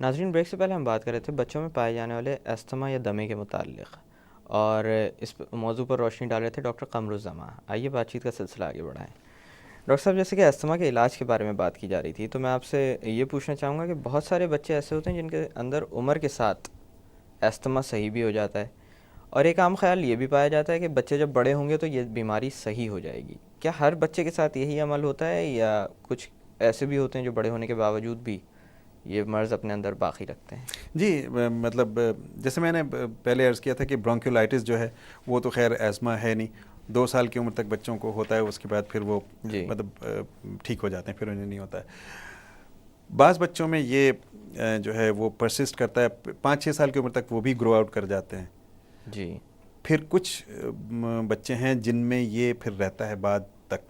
ناظرین، بریک سے پہلے ہم بات کر رہے تھے بچوں میں پائے جانے والے استھما یا دمے کے متعلق، اور اس موضوع پر روشنی ڈال رہے تھے ڈاکٹر قمرالزماں۔ آئیے بات چیت کا سلسلہ آگے بڑھائیں۔ ڈاکٹر صاحب، جیسے کہ استھما کے علاج کے بارے میں بات کی جا رہی تھی، تو میں آپ سے یہ پوچھنا چاہوں گا کہ بہت سارے بچے ایسے ہوتے ہیں جن کے اندر عمر کے ساتھ استھما صحیح بھی ہو جاتا ہے، اور ایک عام خیال یہ بھی پایا جاتا ہے کہ بچے جب بڑے ہوں گے تو یہ بیماری صحیح ہو جائے گی۔ کیا ہر بچے کے ساتھ یہی عمل ہوتا ہے، یا کچھ ایسے بھی ہوتے ہیں جو بڑے ہونے کے باوجود بھی یہ مرض اپنے اندر باقی رکھتے ہیں؟ جی، مطلب جیسے میں نے پہلے عرض کیا تھا کہ برونکیولائٹس جو ہے وہ تو خیر ایزما ہے نہیں، 2 سال کی عمر تک بچوں کو ہوتا ہے، اس کے بعد پھر وہ مطلب ٹھیک ہو جاتے ہیں، پھر انہیں نہیں ہوتا ہے۔ بعض بچوں میں یہ جو ہے وہ پرسسٹ کرتا ہے، 5-6 سال کی عمر تک وہ بھی گرو آؤٹ کر جاتے ہیں۔ جی۔ پھر کچھ بچے ہیں جن میں یہ پھر رہتا ہے بعد تک،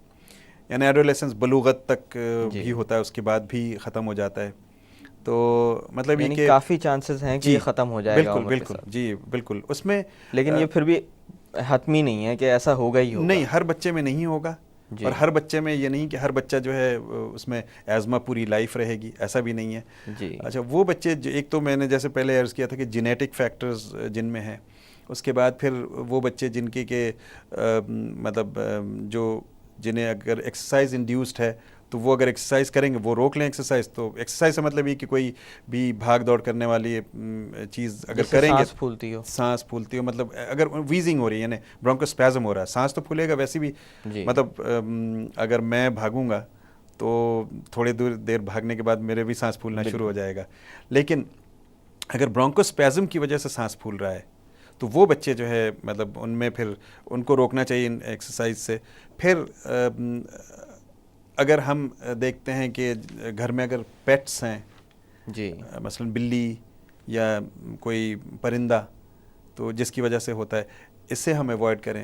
یعنی ایڈولیسنس، بلوغت تک بھی ہوتا ہے، اس کے بعد بھی ختم ہو جاتا ہے۔ تو مطلب یہ کہ کافی چانسز ہیں کہ یہ ختم ہو جائے گا عمر کے ساتھ۔ جی بالکل، اس میں لیکن یہ پھر بھی حتمی نہیں ہے کہ ایسا ہوگا ہی ہوگا۔ نہیں، ہر بچے میں نہیں ہوگا، اور ہر بچے میں یہ نہیں کہ ہر بچہ جو ہے اس میں ایزما پوری لائف رہے گی، ایسا بھی نہیں ہے۔ جی۔ اچھا، وہ بچے ایک تو میں نے جیسے پہلے عرض کیا تھا کہ جینیٹک فیکٹرز جن میں ہیں، اس کے بعد پھر وہ بچے جن کے کہ مطلب جو جنہیں اگر ایکسرسائز انڈیوسڈ ہے تو وہ اگر ایکسرسائز کریں گے، وہ روک لیں ایکسرسائز، تو ایکسرسائز سے مطلب یہ کہ کوئی بھی بھاگ دوڑ کرنے والی چیز اگر کریں گے، سانس پھولتی ہو، مطلب اگر ویزنگ ہو رہی ہے، یعنی برونکوسپیزم ہو رہا ہے، سانس تو پھولے گا ویسے بھی، مطلب اگر میں بھاگوں گا تو تھوڑی دیر بھاگنے کے بعد میرے بھی سانس پھولنا شروع ہو جائے گا۔ لیکن اگر برونکوسپیزم کی وجہ سے سانس پھول رہا ہے تو وہ بچے جو ہے مطلب ان میں پھر ان کو روکنا چاہیے ایکسرسائز سے۔ پھر اگر ہم دیکھتے ہیں کہ گھر میں اگر پیٹس ہیں، جی، مثلا بلی یا کوئی پرندہ، تو جس کی وجہ سے ہوتا ہے، اس سے ہم ایوائڈ کریں،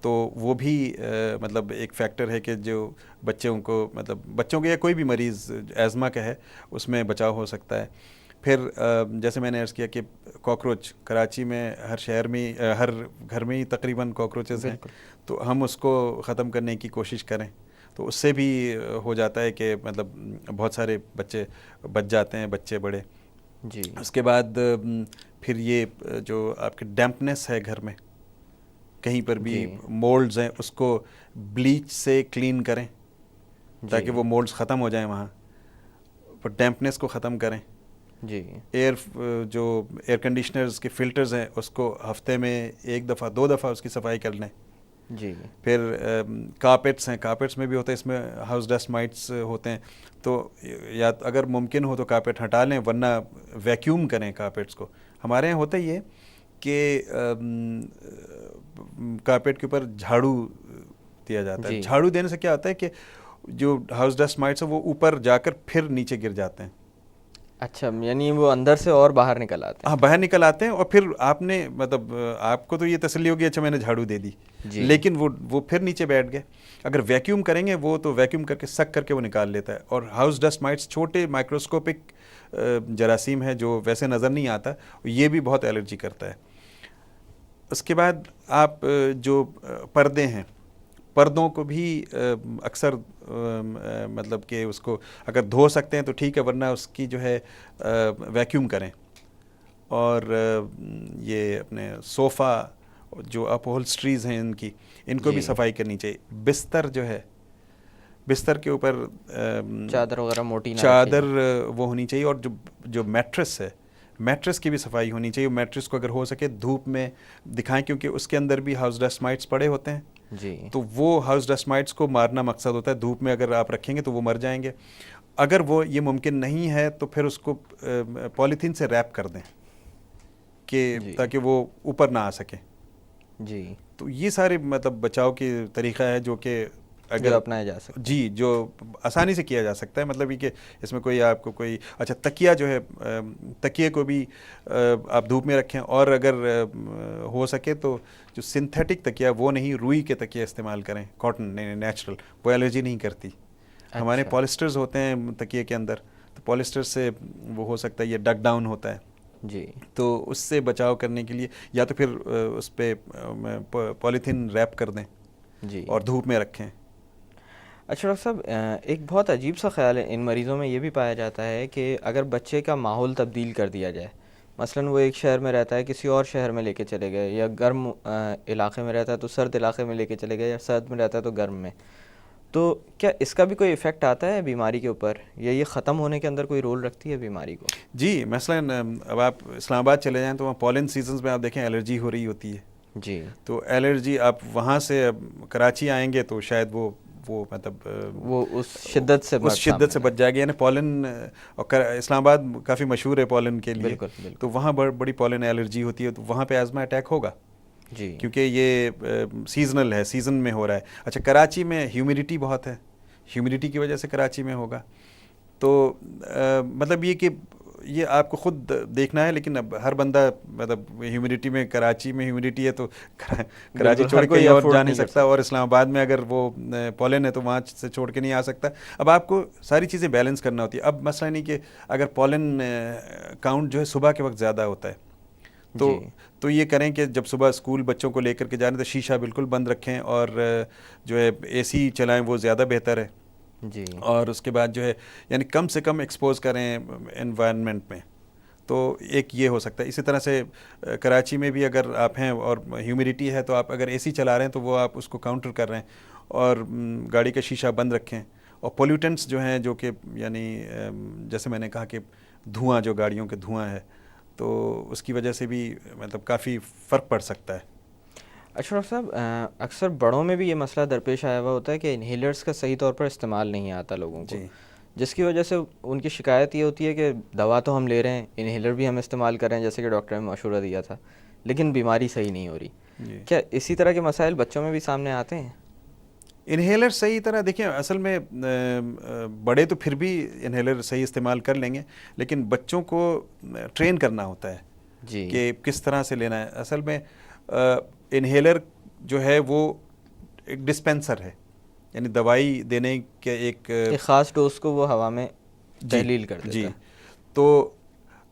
تو وہ بھی مطلب ایک فیکٹر ہے کہ جو بچوں کو مطلب بچوں کے یا کوئی بھی مریض ایزما کا ہے اس میں بچاؤ ہو سکتا ہے۔ پھر جیسے میں نے عرض کیا کہ کاکروچ، کراچی میں ہر شہر میں ہر گھر میں ہی تقریباً کاکروچز ہیں، تو ہم اس کو ختم کرنے کی کوشش کریں، تو اس سے بھی ہو جاتا ہے کہ مطلب بہت سارے بچے بچ جاتے ہیں، بچے بڑے۔ جی۔ اس کے بعد پھر یہ جو آپ کے ڈیمپنس ہے گھر میں، کہیں پر بھی مولڈز ہیں، اس کو بلیچ سے کلین کریں تاکہ وہ مولڈز ختم ہو جائیں وہاں، پر ڈیمپنس کو ختم کریں۔ جی۔ جو ایئر کنڈیشنرز کے فلٹرز ہیں اس کو ہفتے میں 1 دفعہ 2 دفعہ اس کی صفائی کر لیں۔ جی۔ پھر کارپیٹس ہیں، کارپیٹس میں بھی ہوتا ہے، اس میں ہاؤس ڈسٹ مائٹس ہوتے ہیں، تو یا اگر ممکن ہو تو کارپیٹ ہٹا لیں، ورنہ ویکیوم کریں کارپیٹس کو۔ ہمارے یہاں ہوتا ہی ہے کہ کارپیٹ کے اوپر جھاڑو دیا جاتا ہے۔ جھاڑو دینے سے کیا ہوتا ہے کہ جو ہاؤس ڈسٹ مائٹس ہیں وہ اوپر جا کر پھر نیچے گر جاتے ہیں۔ اچھا، یعنی وہ اندر سے اور باہر نکل آتے ہیں؟ ہاں، باہر نکل آتے ہیں، اور پھر آپ نے مطلب آپ کو تو یہ تسلی ہوگی اچھا میں نے جھاڑو دے دی، لیکن وہ پھر نیچے بیٹھ گئے۔ اگر ویکیوم کریں گے وہ تو ویکیوم کر کے سک کر کے وہ نکال لیتا ہے، اور ہاؤس ڈسٹ مائٹس چھوٹے مائکروسکوپک جراثیم ہے جو ویسے نظر نہیں آتا، یہ بھی بہت الرجی کرتا ہے۔ اس کے بعد آپ جو پردے ہیں، پردوں کو بھی اکثر مطلب کہ اس کو اگر دھو سکتے ہیں تو ٹھیک ہے، ورنہ اس کی جو ہے ویکیوم کریں۔ اور یہ اپنے صوفہ جو اپہولسٹریز ہیں ان کو بھی صفائی کرنی چاہیے۔ بستر جو ہے، بستر کے اوپر چادر وغیرہ موٹی نہ چادر وہ ہونی چاہیے، اور جو میٹرس ہے، میٹرس کی بھی صفائی ہونی چاہیے۔ میٹرس کو اگر ہو سکے دھوپ میں دکھائیں، کیونکہ اس کے اندر بھی ہاؤس ڈسٹ مائٹس پڑے ہوتے ہیں۔ جی۔ تو وہ ہاؤس ڈسٹ مائٹس کو مارنا مقصد ہوتا ہے، دھوپ میں اگر آپ رکھیں گے تو وہ مر جائیں گے۔ اگر وہ یہ ممکن نہیں ہے تو پھر اس کو پولیتھین سے ریپ کر دیں کہ تاکہ وہ اوپر نہ آ سکے۔ جی۔ تو یہ سارے مطلب بچاؤ کی طریقہ ہے جو کہ اگر اپنایا جا سکتا ہے، جی، جو آسانی سے کیا جا سکتا ہے۔ مطلب یہ کہ اس میں کوئی آپ کو کوئی اچھا تکیہ جو ہے، تکیے کو بھی آپ دھوپ میں رکھیں، اور اگر ہو سکے تو جو سنتھیٹک تکیہ وہ نہیں، روئی کے تکیے استعمال کریں، کاٹن نیچرل، وہ الرجی نہیں کرتی۔ ہمارے پالسٹرز ہوتے ہیں تکیے کے اندر، تو پالسٹر سے وہ ہو سکتا ہے، یہ ڈک ڈاؤن ہوتا ہے، جی، تو اس سے بچاؤ کرنے کے لیے یا تو پھر اس پہ پولیتھین ریپ کر دیں، جی، اور دھوپ میں رکھیں۔ اچھا ڈاکٹر صاحب، ایک بہت عجیب سا خیال ہے ان مریضوں میں یہ بھی پایا جاتا ہے کہ اگر بچے کا ماحول تبدیل کر دیا جائے، مثلاً وہ ایک شہر میں رہتا ہے کسی اور شہر میں لے کے چلے گئے، یا گرم علاقے میں رہتا ہے تو سرد علاقے میں لے کے چلے گئے، یا سرد میں رہتا ہے تو گرم میں، تو کیا اس کا بھی کوئی ایفیکٹ آتا ہے بیماری کے اوپر، یا یہ ختم ہونے کے اندر کوئی رول رکھتی ہے بیماری کو؟ جی، مثلاً اب آپ اسلام آباد چلے جائیں تو وہاں پولن سیزنز میں آپ دیکھیں الرجی ہو رہی ہوتی ہے. جی. تو الرجی آپ وہاں سے کراچی آئیں گے تو شاید وہ مطلب وہ اس شدت سے بچ جائے گا. یعنی پولن، اور اسلام آباد کافی مشہور ہے پولن کے لیے. بالکل بالکل. تو وہاں بڑی پولن الرجی ہوتی ہے، تو وہاں پہ آزما اٹیک ہوگا. جی. کیونکہ یہ سیزنل ہے، سیزن میں ہو رہا ہے. اچھا، کراچی میں ہیومیڈیٹی بہت ہے، ہیومیڈیٹی کی وجہ سے کراچی میں ہوگا. تو مطلب یہ کہ یہ آپ کو خود دیکھنا ہے. لیکن اب ہر بندہ مطلب ہیومیڈیٹی میں، کراچی میں ہیومیڈیٹی ہے تو کراچی چھوڑ کے کہیں اور جا نہیں سکتا، اور اسلام آباد میں اگر وہ پولن ہے تو وہاں سے چھوڑ کے نہیں آ سکتا. اب آپ کو ساری چیزیں بیلنس کرنا ہوتی ہے. اب مسئلہ نہیں کہ اگر پولن کاؤنٹ جو ہے صبح کے وقت زیادہ ہوتا ہے تو یہ کریں کہ جب صبح اسکول بچوں کو لے کر کے جانے تو شیشہ بالکل بند رکھیں، اور جو ہے اے سی چلائیں، وہ زیادہ بہتر ہے. جی. اور اس کے بعد جو ہے یعنی کم سے کم ایکسپوز کریں انوائرنمنٹ میں. تو ایک یہ ہو سکتا ہے. اسی طرح سے کراچی میں بھی اگر آپ ہیں اور ہیومیڈیٹی ہے تو آپ اگر اے سی چلا رہے ہیں تو وہ آپ اس کو کاؤنٹر کر رہے ہیں، اور گاڑی کا شیشہ بند رکھیں. اور پولیوٹنٹس جو ہیں، جو کہ یعنی جیسے میں نے کہا کہ دھواں، جو گاڑیوں کے دھواں ہے، تو اس کی وجہ سے بھی مطلب کافی فرق پڑ سکتا ہے. اچھا ڈاکٹر صاحب، اکثر بڑوں میں بھی یہ مسئلہ درپیش آیا ہوا ہوتا ہے کہ انہیلرز کا صحیح طور پر استعمال نہیں آتا لوگوں کو. جی. جس کی وجہ سے ان کی شکایت یہ ہوتی ہے کہ دوا تو ہم لے رہے ہیں، انہیلر بھی ہم استعمال کر رہے ہیں جیسے کہ ڈاکٹر نے مشورہ دیا تھا، لیکن بیماری صحیح نہیں ہو رہی. جی. کیا اسی طرح کے مسائل بچوں میں بھی سامنے آتے ہیں؟ انہیلر صحیح طرح دیکھیں، اصل میں بڑے تو پھر بھی انہیلر صحیح استعمال کر لیں گے، لیکن بچوں کو ٹرین کرنا ہوتا ہے. جی. کہ کس طرح سے لینا ہے. اصل میں انہیلر جو ہے وہ ایک ڈسپینسر ہے، یعنی دوائی دینے کے ایک خاص ڈوز کو وہ ہوا میں تحلیل کر دیتا ہے. جی. تو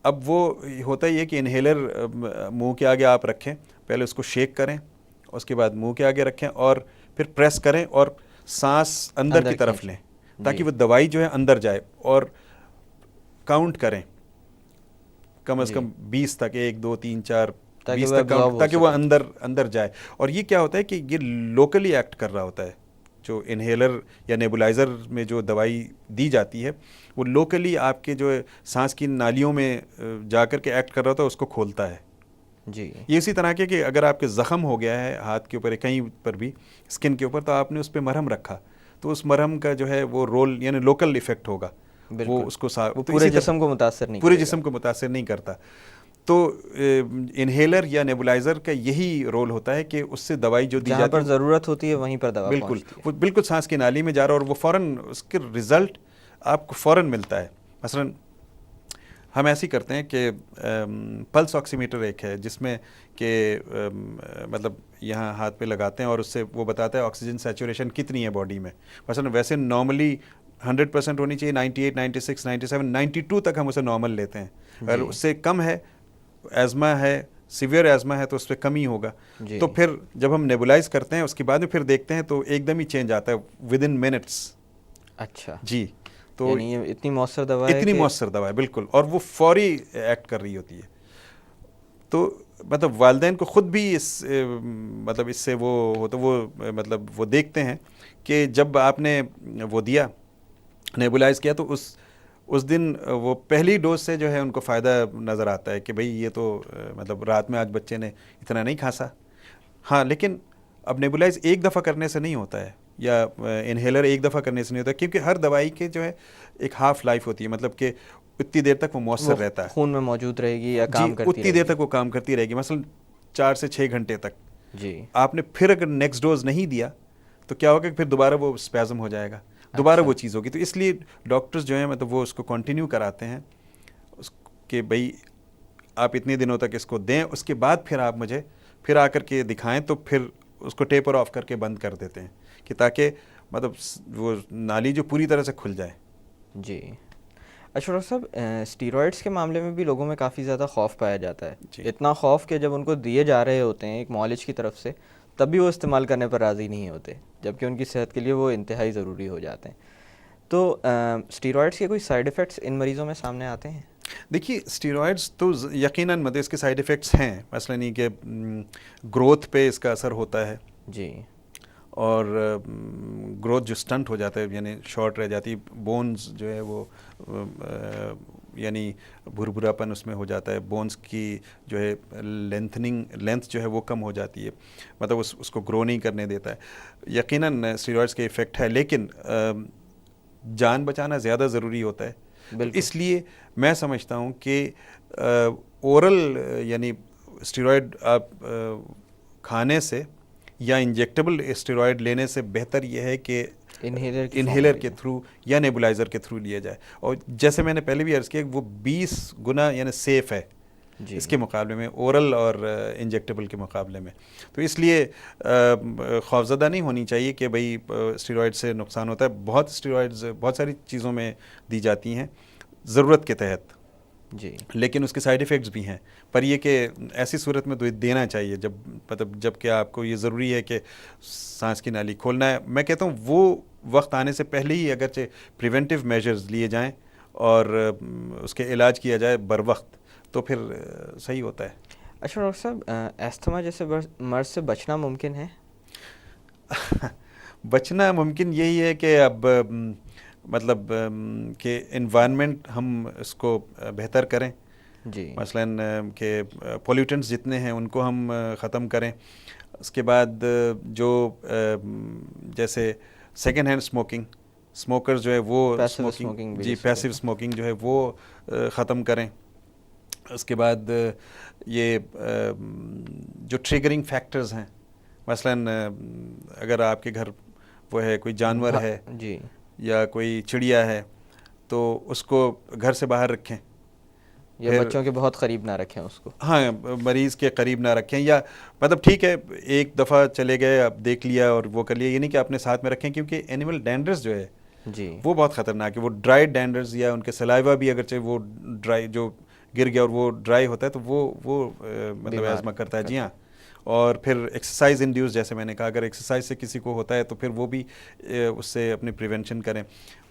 اب وہ ہوتا ہی ہے کہ انہیلر منہ کے آگے آپ رکھیں، پہلے اس کو شیک کریں، اس کے بعد منہ کے آگے رکھیں، اور پھر پریس کریں اور سانس اندر کی طرف لیں تاکہ وہ دوائی جو ہے اندر جائے، اور کاؤنٹ کریں کم از کم 20 تک، 1 2 3 4 20 تک کاؤنٹ، تاکہ وہ اندر جائے. اور یہ کیا ہوتا ہے کہ یہ لوکلی ایکٹ کر رہا ہوتا ہے. جو انہیلر یا نیبولائزر میں جو دوائی دی جاتی ہے وہ لوکلی آپ کے جو سانس کی نالیوں میں جا کر کے ایکٹ کر رہا ہوتا ہے، اس کو کھولتا ہے. جی. یہ اسی طرح کہ اگر آپ کے زخم ہو گیا ہے ہاتھ کے اوپر، کہیں پر بھی اسکن کے اوپر، تو آپ نے اس پہ مرہم رکھا، تو اس مرہم کا جو ہے وہ رول یعنی لوکل ایفیکٹ ہوگا. وہ اس کو پورے جسم کو متاثر نہیں، پورے جسم کو متاثر نہیں کرتا. تو انہیلر یا نیبولائزر کا یہی رول ہوتا ہے کہ اس سے دوائی جو دی جاتی ہے، جہاں پر ضرورت ہوتی ہے وہیں پر دوا بالکل، وہ بالکل سانس کی نالی میں جا رہا ہے، اور وہ فوراً اس کے رزلٹ آپ کو فوراً ملتا ہے. مثلاً ہم ایسے ہی کرتے ہیں کہ پلس آکسی میٹر ایک ہے، جس میں کہ مطلب یہاں ہاتھ پہ لگاتے ہیں اور اس سے وہ بتاتا ہے آکسیجن سیچوریشن کتنی ہے باڈی میں. مثلاً ویسے نارملی 100% ہونی چاہیے، 98 96 97 92 تک ہم اسے نارمل لیتے ہیں. اگر اس سے کم ہے، ایزما ہے، سیویئر ایزما ہے، تو اس پہ کم ہی ہوگا. تو پھر جب ہم نیبولائز کرتے ہیں اس کے بعد میں پھر دیکھتے ہیں تو ایک دم ہی چینج آتا ہے ود ان منٹس. اچھا جی. تو یعنی یہ اتنی مؤثر دوا ہے، اتنی مؤثر دوا ہے بالکل، اور وہ فوری ایکٹ کر رہی ہوتی ہے. تو مطلب والدین کو خود بھی مطلب اس سے وہ ہوتا، وہ مطلب وہ دیکھتے ہیں کہ جب آپ نے وہ دیا، نیبولائز کیا، تو اس دن وہ پہلی ڈوز سے جو ہے ان کو فائدہ نظر آتا ہے کہ بھئی یہ تو مطلب رات میں آج بچے نے اتنا نہیں کھانسا. ہاں، لیکن اب نیبولائز ایک دفعہ کرنے سے نہیں ہوتا ہے، یا انہیلر ایک دفعہ کرنے سے نہیں ہوتا، کیونکہ ہر دوائی کے جو ہے ایک ہاف لائف ہوتی ہے، مطلب کہ اتنی دیر تک وہ مؤثر رہتا ہے، خون میں موجود رہے گی یا کام کرتی رہے گی. اتنی دیر تک وہ کام کرتی رہے گی، مثلا 4 سے 6 گھنٹے تک. جی. آپ نے پھر اگر نیکسٹ ڈوز نہیں دیا تو کیا ہوگا کہ پھر دوبارہ وہ اسپیزم ہو جائے گا، دوبارہ وہ چیز ہوگی. تو اس لیے ڈاکٹرز جو ہیں مطلب وہ اس کو کنٹینیو کراتے ہیں کہ بھئی آپ اتنے دنوں تک اس کو دیں، اس کے بعد پھر آپ مجھے پھر آ کر کے دکھائیں، تو پھر اس کو ٹیپر آف کر کے بند کر دیتے ہیں کہ تاکہ مطلب وہ نالی جو پوری طرح سے کھل جائے. جی. اچھا ڈاکٹر صاحب، اسٹیرائڈس کے معاملے میں بھی لوگوں میں کافی زیادہ خوف پایا جاتا ہے. اتنا خوف کہ جب ان کو دیے جا رہے ہوتے ہیں ایک معالج کی طرف سے تب بھی وہ استعمال کرنے پر راضی نہیں ہوتے، جبکہ ان کی صحت کے لیے وہ انتہائی ضروری ہو جاتے ہیں. تو اسٹیرائڈس کے کوئی سائیڈ ایفیکٹس ان مریضوں میں سامنے آتے ہیں؟ دیکھیے اسٹیرائڈس تو یقیناً مطلب اس کے سائیڈ ایفیکٹس ہیں، مثلاً یہ کہ گروتھ پہ اس کا اثر ہوتا ہے جی، اور گروتھ جو سٹنٹ ہو جاتا ہے یعنی شارٹ رہ جاتی، بونز جو ہے وہ یعنی بھربھراپن اس میں ہو جاتا ہے، بونز کی جو ہے لینتھ جو ہے وہ کم ہو جاتی ہے، مطلب اس کو گرو نہیں کرنے دیتا ہے. یقیناً اسٹیرائڈس کے ایفیکٹ ہے، لیکن جان بچانا زیادہ ضروری ہوتا ہے. بالکل. اس لیے میں سمجھتا ہوں کہ اورل یعنی اسٹیرائڈ آپ کھانے سے یا انجیکٹیبل اسٹیرائڈ لینے سے بہتر یہ ہے کہ انہیلر کے تھرو یا نیبولائزر کے تھرو لیا جائے. اور جیسے میں نے پہلے بھی عرض کیا وہ 20 گنا یعنی سیف ہے اس کے مقابلے میں، اورل اور انجیکٹیبل کے مقابلے میں. تو اس لیے خوفزدہ نہیں ہونی چاہیے کہ بھئی اسٹیرائڈ سے نقصان ہوتا ہے. بہت اسٹیرائڈز بہت ساری چیزوں میں دی جاتی ہیں ضرورت کے تحت، جی، لیکن اس کے سائیڈ ایفیکٹس بھی ہیں. پر یہ کہ ایسی صورت میں تو دینا چاہیے جب کہ آپ کو یہ ضروری ہے کہ سانس کی نالی کھولنا ہے. میں کہتا ہوں وہ وقت آنے سے پہلے ہی اگرچہ پریونٹیو میجرز لیے جائیں اور اس کے علاج کیا جائے بر وقت تو پھر صحیح ہوتا ہے. اچھا ڈاکٹر صاحب، استھما جیسے مرض سے بچنا ممکن ہے؟ بچنا ممکن یہی ہے کہ اب مطلب کہ انوائرمنٹ ہم اس کو بہتر کریں. جی، مثلاً کہ پولیوٹنٹس جتنے ہیں ان کو ہم ختم کریں. اس کے بعد جو جیسے سیکنڈ ہینڈ اسموکرز جو ہے وہ پیسو اسموکنگ جو ہے وہ ختم کریں. اس کے بعد یہ جو ٹریگرنگ فیکٹرز ہیں، مثلاً اگر آپ کے گھر وہ ہے کوئی جانور ہے جی، یا کوئی چڑیا ہے تو اس کو گھر سے باہر رکھیں، یا بچوں کے بہت قریب نہ رکھیں اس کو. ہاں، مریض کے قریب نہ رکھیں. یا مطلب ٹھیک ہے ایک دفعہ چلے گئے اب دیکھ لیا اور وہ کر لیا، یہ نہیں کہ اپنے ساتھ میں رکھیں، کیونکہ اینیمل ڈینڈرز جو ہے جی وہ بہت خطرناک ہے. وہ ڈرائی ڈینڈرز یا ان کے سلائیوا بھی اگرچہ وہ ڈرائی جو گر گیا اور وہ ڈرائی ہوتا ہے تو وہ مطلب ایزما کرتا ہے. جی ہاں. اور پھر ایکسرسائز انڈیوس، جیسے میں نے کہا، اگر ایکسرسائز سے کسی کو ہوتا ہے تو پھر وہ بھی اس سے اپنی پریونشن کریں.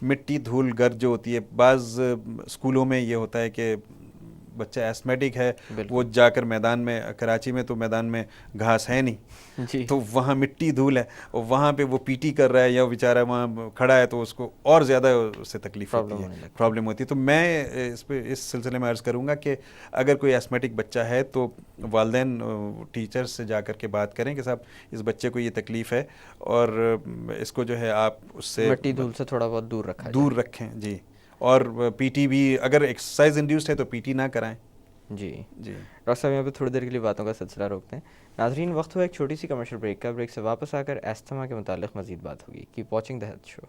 مٹی دھول گرد جو ہوتی ہے، بعض اسکولوں میں یہ ہوتا ہے کہ بچہ ایسمیٹک ہے، وہ جا کر میدان میں، کراچی میں تو میدان میں گھاس ہے نہیں تو وہاں مٹی دھول ہے اور وہاں پہ وہ پی ٹی کر رہا ہے یا بیچارہ وہاں کھڑا ہے تو اس کو اور زیادہ اس سے تکلیف ہوتی ہے، پرابلم ہوتی ہے. تو میں اس سلسلے میں عرض کروں گا کہ اگر کوئی ایسمیٹک بچہ ہے تو والدین ٹیچر سے جا کر کے بات کریں کہ صاحب اس بچے کو یہ تکلیف ہے اور اس کو جو ہے آپ اس سے مٹی دھول سے تھوڑا بہت دور رکھیں. جی. اور پی ٹی بھی اگر ایکسرسائز انڈیوسڈ ہے تو پی ٹی نہ کرائیں. جی ڈاکٹر صاحب، یہاں پہ تھوڑی دیر کے لیے باتوں کا سلسلہ روکتے ہیں. ناظرین، وقت ہوا ایک چھوٹی سی کمرشل بریک کا. بریک سے واپس آ کر استھما کے متعلق مزید بات ہوگی. Keep watching the health show.